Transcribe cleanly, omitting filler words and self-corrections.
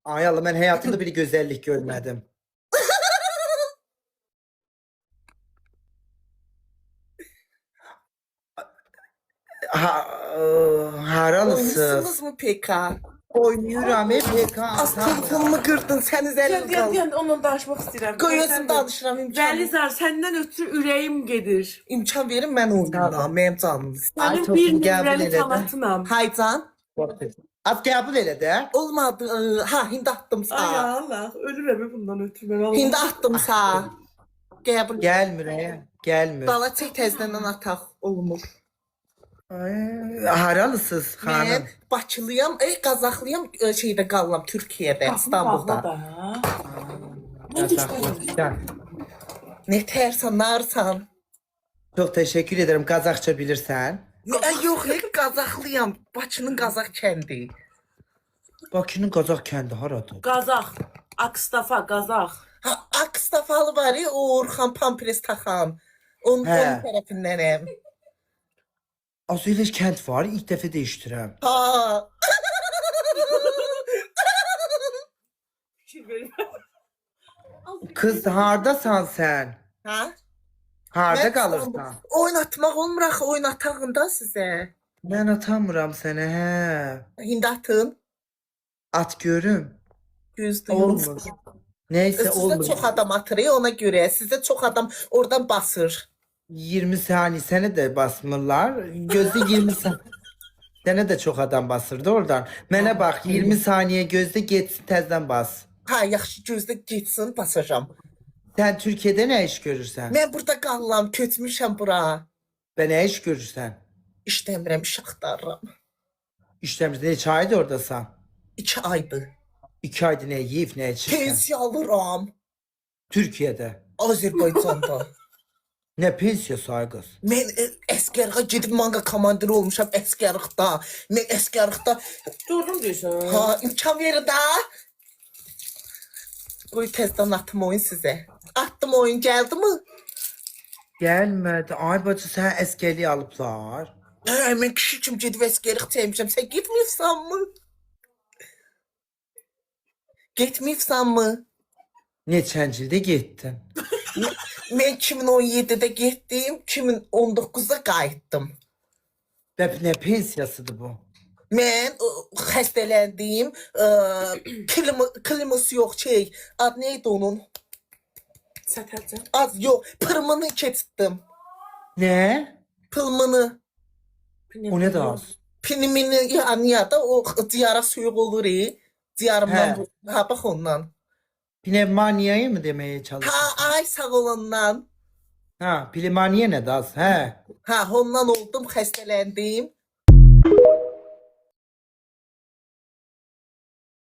Ay Allah, ben hayatımda bir güzellik görmedim. Ha, Oynuyorsunuz haralısız. mu peka? Oynuyorum hep Az tamam. telefonumu kırdın, sen üzerine kal. Deyən onunla danışmaq istəyirəm. Qoy özüm danışıram, imkan. Vəlizar, səndən ötürü ürəyim gedir. İmkan verin, mən oynayım, mənim canım. Ay, Sənin toxum bir qəbul nömrəli elədi. tanatınam. Hay can. Az qəbul elə də. Olmadı. Ha, hindi attım Ay sağ. Allah, ölürəm bundan ötürü mən Allah. Hindi attım sağ. Qəbul. Gəlmir, gəlmir. Dala çək təzədən ataq olmur. Ay, haralısız xanım. Mən Bakılıyam, Qazaxlıyam, şeydə qalıram Türkiyədə, İstanbulda. Qazaxıstan. Ne tərsən, narsan? Çok teşekkür ederim. Kazakça bilirsen. Yox, Qazaxlıyam, Bakının Qazax kəndi. Bakının Kazak kendi haradır? Qazax, Akstafa, Qazax. Ha, Akstafalı var ya, o Orxan Pampres taxan. Onun tərəfindənəm. Az öyle kent var. İlk defa değiştirem. Ha. Fikir verin. Kız hardasan sen? Ha? Harda Mən kalırsan? Oynatmaq olmur axı, oynatağında sizə. Ben atamıram seni he. İndi atın. At görüm. Düzdür. Olmur. Neyse Sizə olmur. çox adam atır ona görə. Sizə çox adam oradan basır. 20 saniye sene de basmırlar. Gözde 20 saniye. Sene de çok adam basırdı oradan. Mene bak 20 saniye gözde geçsin tezden bas. Ha, yaxşı gözlə getsin, basacağam. Sen Türkiye'de ne iş görürsen? Mən burada qalıram, köçmüşəm bura. Ben ne iş görürsen? İşləmirəm, iş axtarıram. İşlemizde ne çaydı oradasan? 2 aydır. 2 ayda ne yiyip ne içirsen? Pensiya alıram. Türkiye'de. Azərbaycanda. Ne pensiyası ay kız? Mən əskərliyə gedib manga komandiri olmuşam əskərlikdə. Mən əskərlikdə Doğru deyirsən. ha imkan verir də. Qoy təzdən atım oyun sizə. Attım oyun gəldi mi? Gelmedi. Ay bacı sen eskerliği alıplar. Mən kişi kimi gedib əskərlik çəkmişəm. Sən getməyibsən mi? Getməyibsən mi? Neçəncildə getdin? Mən 2017-də getdim, 2019-da qayıtdım. Ne pensiyasıdır bu? Mən xəstələndim, kliması yox, ad neydi onun? Sətəlcə. Az yox, pırmını keçdim. Ne? Pılmını, O ne da az? pinimini yani ya da o diyara suyuq olur. Diyarımdan, ha bax ondan. Pnevmaniyeyi mi demeye çalışıyorsun? Ha, ay sağ olandan. Ha, pnevmaniye ne da az? He. Ha, ondan oldum, xəstələndim.